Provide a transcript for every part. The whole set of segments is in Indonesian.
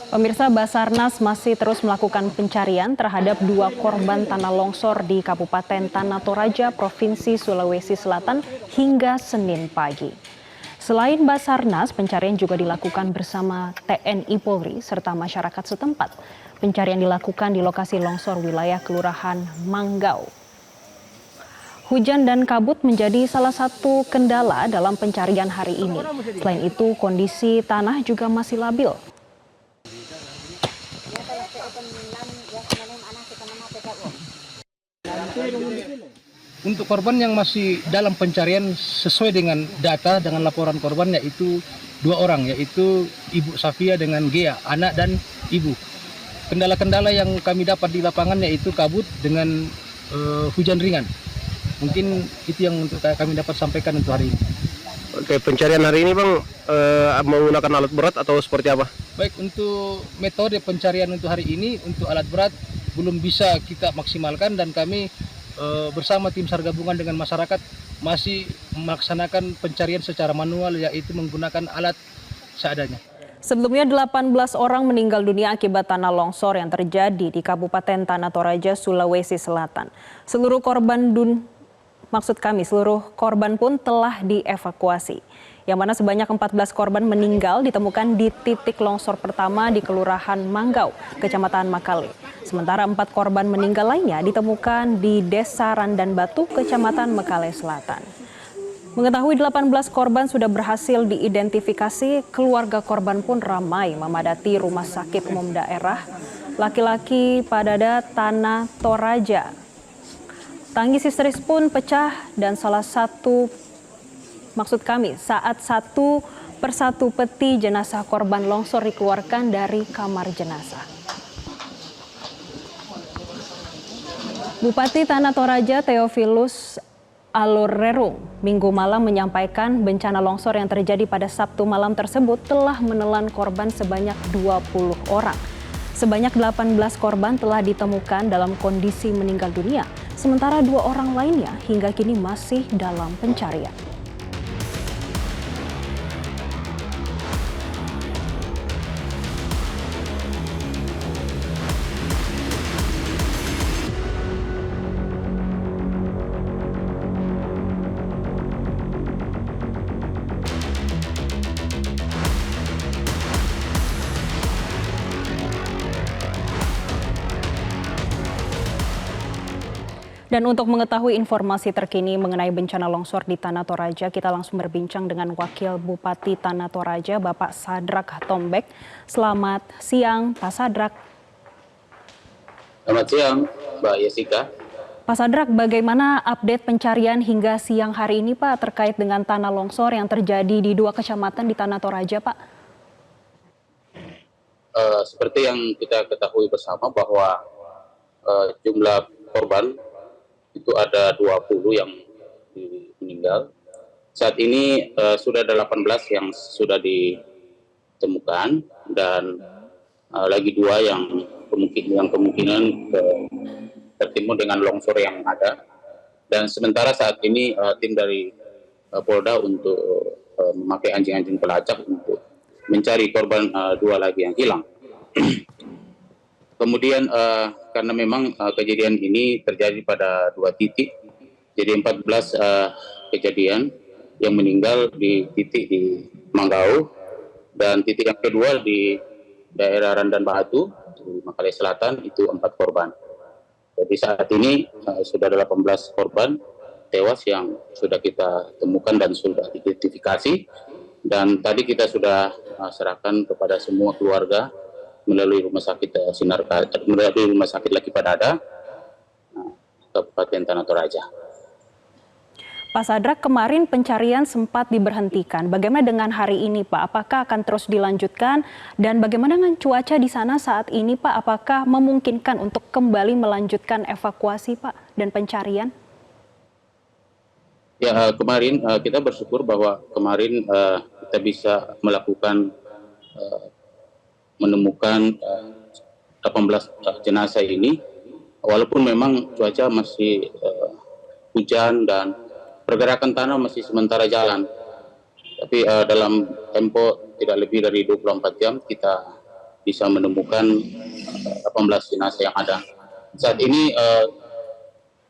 Pemirsa, Basarnas masih terus melakukan pencarian terhadap 2 korban tanah longsor di Kabupaten Tanah Toraja, Provinsi Sulawesi Selatan hingga Senin pagi. Selain Basarnas, pencarian juga dilakukan bersama TNI Polri serta masyarakat setempat. Pencarian dilakukan di lokasi longsor wilayah Kelurahan Manggau. Hujan dan kabut menjadi salah satu kendala dalam pencarian hari ini. Selain itu, kondisi tanah juga masih labil. Untuk korban yang masih dalam pencarian sesuai dengan data dengan laporan korban yaitu 2 orang, yaitu Ibu Safia dengan Gea, anak dan ibu. Kendala-kendala yang kami dapat di lapangan yaitu kabut dengan hujan ringan. Mungkin itu yang untuk kami dapat sampaikan untuk hari ini. Oke, pencarian hari ini Bang menggunakan alat berat atau seperti apa? Baik, untuk metode pencarian untuk hari ini, untuk alat berat belum bisa kita maksimalkan dan kami bersama tim SAR gabungan dengan masyarakat masih melaksanakan pencarian secara manual, yaitu menggunakan alat seadanya. Sebelumnya 18 orang meninggal dunia akibat tanah longsor yang terjadi di Kabupaten Tanah Toraja, Sulawesi Selatan. Seluruh korban pun telah dievakuasi. Yang mana sebanyak 14 korban meninggal ditemukan di titik longsor pertama di Kelurahan Manggau, Kecamatan Makale. Sementara 4 korban meninggal lainnya ditemukan di Desa Randan Batu, Kecamatan Makale Selatan. Mengetahui 18 korban sudah berhasil diidentifikasi, keluarga korban pun ramai memadati Rumah Sakit Umum Daerah Laki-Laki Padada Tanah Toraja. Tangis histeris pun pecah dan saat satu persatu peti jenazah korban longsor dikeluarkan dari kamar jenazah. Bupati Tanah Toraja Theophilus Alurerung Minggu malam menyampaikan bencana longsor yang terjadi pada Sabtu malam tersebut telah menelan korban sebanyak 20 orang. Sebanyak 18 korban telah ditemukan dalam kondisi meninggal dunia, sementara 2 orang lainnya hingga kini masih dalam pencarian. Dan untuk mengetahui informasi terkini mengenai bencana longsor di Tanah Toraja, kita langsung berbincang dengan Wakil Bupati Tanah Toraja, Bapak Sadrak Tombek. Selamat siang, Pak Sadrak. Selamat siang, Mbak Jessica. Pak Sadrak, bagaimana update pencarian hingga siang hari ini, Pak, terkait dengan tanah longsor yang terjadi di 2 kecamatan di Tanah Toraja, Pak? Seperti yang kita ketahui bersama bahwa jumlah korban itu ada 20 yang meninggal. Saat ini sudah ada 18 yang sudah ditemukan dan lagi 2 yang kemungkinan tertimbun dengan longsor yang ada. Dan sementara saat ini tim dari Polda untuk memakai anjing-anjing pelacak untuk mencari korban 2 lagi yang hilang. Kemudian karena memang kejadian ini terjadi pada 2 titik, jadi 14 kejadian yang meninggal di titik di Manggau dan titik yang kedua di daerah Randan Batu di Makale Selatan itu 4 korban. Jadi saat ini sudah ada 18 korban tewas yang sudah kita temukan dan sudah diidentifikasi, dan tadi kita sudah serahkan kepada semua keluarga melalui Rumah Sakit melalui Rumah Sakit Laki Padada, Kabupaten Tanah Toraja. Pak Sadrak, kemarin pencarian sempat diberhentikan. Bagaimana dengan hari ini, Pak? Apakah akan terus dilanjutkan? Dan bagaimana dengan cuaca di sana saat ini, Pak? Apakah memungkinkan untuk kembali melanjutkan evakuasi, Pak, dan pencarian? Ya, kemarin kita bersyukur bahwa kemarin kita bisa melakukan menemukan 18 jenazah ini, walaupun memang cuaca masih hujan dan pergerakan tanah masih sementara jalan. Tapi dalam tempo tidak lebih dari 24 jam kita bisa menemukan 18 jenazah yang ada. Saat ini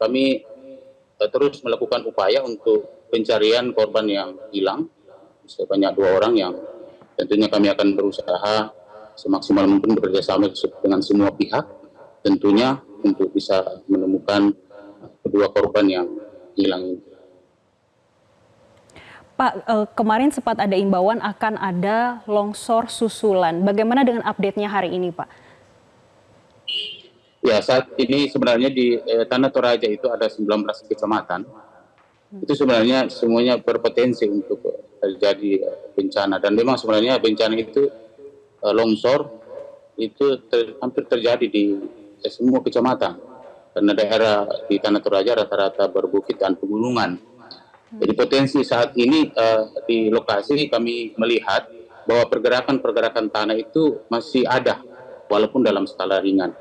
kami terus melakukan upaya untuk pencarian korban yang hilang, sebanyak 2 orang yang tentunya kami akan berusaha semaksimal mungkin bekerjasama dengan semua pihak, tentunya untuk bisa menemukan kedua korban yang hilang ini. Pak, kemarin sempat ada imbauan akan ada longsor susulan. Bagaimana dengan update-nya hari ini, Pak? Ya, saat ini sebenarnya di Tanah Toraja itu ada 19 kecamatan. Itu sebenarnya semuanya berpotensi untuk terjadi bencana. Dan memang sebenarnya bencana itu longsor itu hampir terjadi di semua kecamatan. Karena daerah di Tanah Toraja rata-rata berbukit dan pegunungan. Jadi potensi saat ini di lokasi kami melihat bahwa pergerakan tanah itu masih ada, walaupun dalam skala ringan.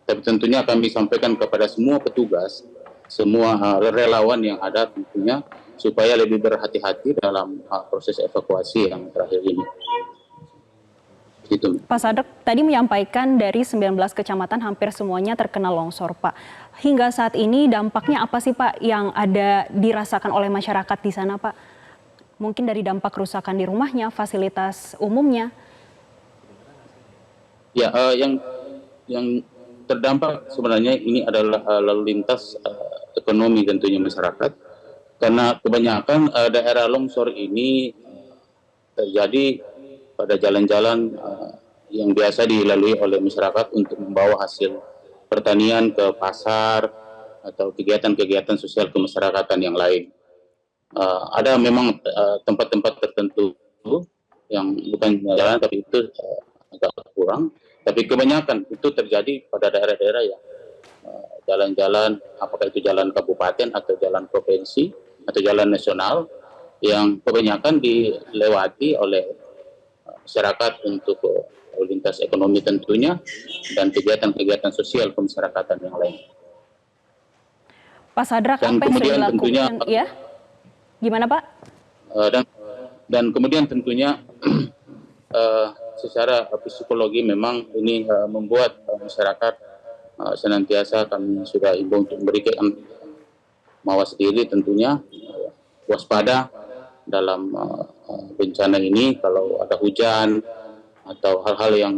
Tapi tentunya kami sampaikan kepada semua petugas, semua relawan yang ada tentunya, supaya lebih berhati-hati dalam proses evakuasi yang terakhir ini. Gitu. Pak Sadek tadi menyampaikan dari 19 kecamatan hampir semuanya terkena longsor, Pak. Hingga saat ini dampaknya apa sih, Pak, yang ada dirasakan oleh masyarakat di sana, Pak? Mungkin dari dampak kerusakan di rumahnya, fasilitas umumnya. Ya, yang terdampak sebenarnya ini adalah lalu lintas ekonomi tentunya masyarakat, karena kebanyakan daerah longsor ini terjadi pada jalan-jalan yang biasa dilalui oleh masyarakat untuk membawa hasil pertanian ke pasar atau kegiatan-kegiatan sosial kemasyarakatan yang lain. Ada memang tempat-tempat tertentu yang bukan jalan, tapi itu agak kurang. Tapi kebanyakan itu terjadi pada daerah-daerah yang jalan-jalan, apakah itu jalan kabupaten atau jalan provinsi atau jalan nasional, yang kebanyakan dilewati oleh masyarakat untuk lintas ekonomi tentunya, dan kegiatan-kegiatan sosial kemasyarakatan yang lain. Pak Sadrak, Dan apa yang sudah kemudian dilakukan? tentunya, Ya, gimana Pak? Dan kemudian tentunya secara psikologi memang ini membuat masyarakat senantiasa kami sudah imbau untuk memberikan mawas diri tentunya, waspada dalam bencana ini. Kalau ada hujan atau hal-hal yang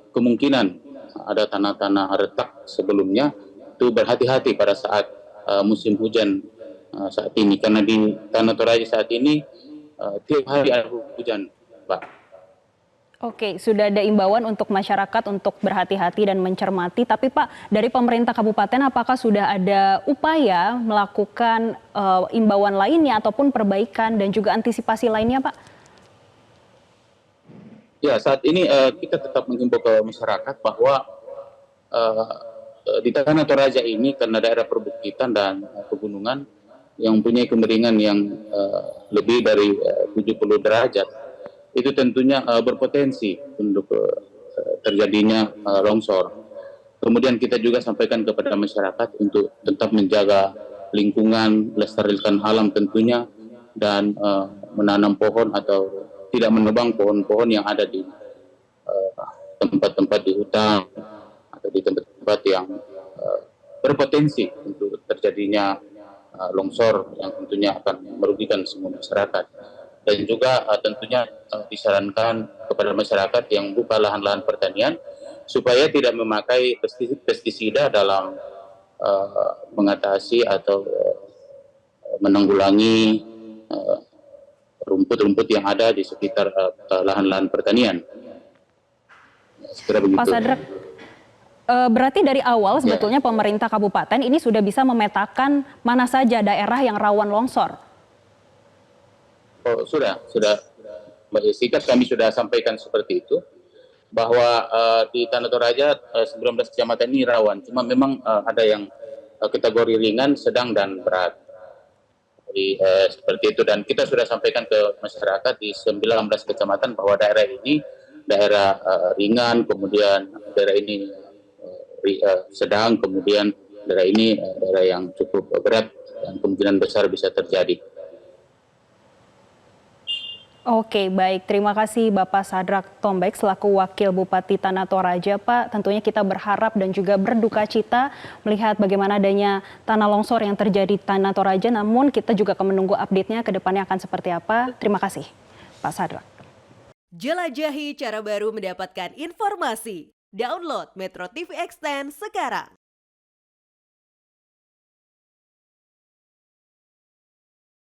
kemungkinan ada tanah-tanah retak sebelumnya, itu berhati-hati pada saat musim hujan saat ini, karena di Tanah Toraja saat ini tiap hari ada hujan, Pak. Oke, sudah ada imbauan untuk masyarakat untuk berhati-hati dan mencermati. Tapi Pak, dari pemerintah kabupaten apakah sudah ada upaya melakukan imbauan lainnya ataupun perbaikan dan juga antisipasi lainnya, Pak? Ya, saat ini kita tetap menghimbau ke masyarakat bahwa di Tanah Toraja ini karena daerah perbukitan dan pegunungan yang mempunyai kemiringan yang lebih dari 70 derajat, itu tentunya berpotensi untuk terjadinya longsor. Kemudian kita juga sampaikan kepada masyarakat untuk tetap menjaga lingkungan, melestarikan alam tentunya, dan menanam pohon atau tidak menebang pohon-pohon yang ada di tempat-tempat di hutan atau di tempat-tempat yang berpotensi untuk terjadinya longsor yang tentunya akan merugikan semua masyarakat. Dan juga tentunya disarankan kepada masyarakat yang buka lahan-lahan pertanian supaya tidak memakai pestisida dalam mengatasi atau menanggulangi rumput-rumput yang ada di sekitar lahan-lahan pertanian. Pak Sadrak, berarti dari awal sebetulnya pemerintah kabupaten ini sudah bisa memetakan mana saja daerah yang rawan longsor? Oh, sudah. Sikap kami sudah sampaikan seperti itu, bahwa di Tanah Toraja 19 kecamatan ini rawan. Cuma memang ada yang kategori ringan, sedang, dan berat. Jadi seperti itu. Dan kita sudah sampaikan ke masyarakat di 19 kecamatan bahwa daerah ini daerah ringan, kemudian daerah ini sedang, kemudian daerah ini daerah yang cukup berat dan kemungkinan besar bisa terjadi. Oke, baik. Terima kasih Bapak Sadrak Tombek selaku Wakil Bupati Tanah Toraja, Pak. Tentunya kita berharap dan juga berduka cita melihat bagaimana adanya tanah longsor yang terjadi di Tanah Toraja. Namun kita juga akan menunggu update-nya ke depannya akan seperti apa. Terima kasih, Pak Sadrak. Jelajahi cara baru mendapatkan informasi. Download Metro TV Extend sekarang.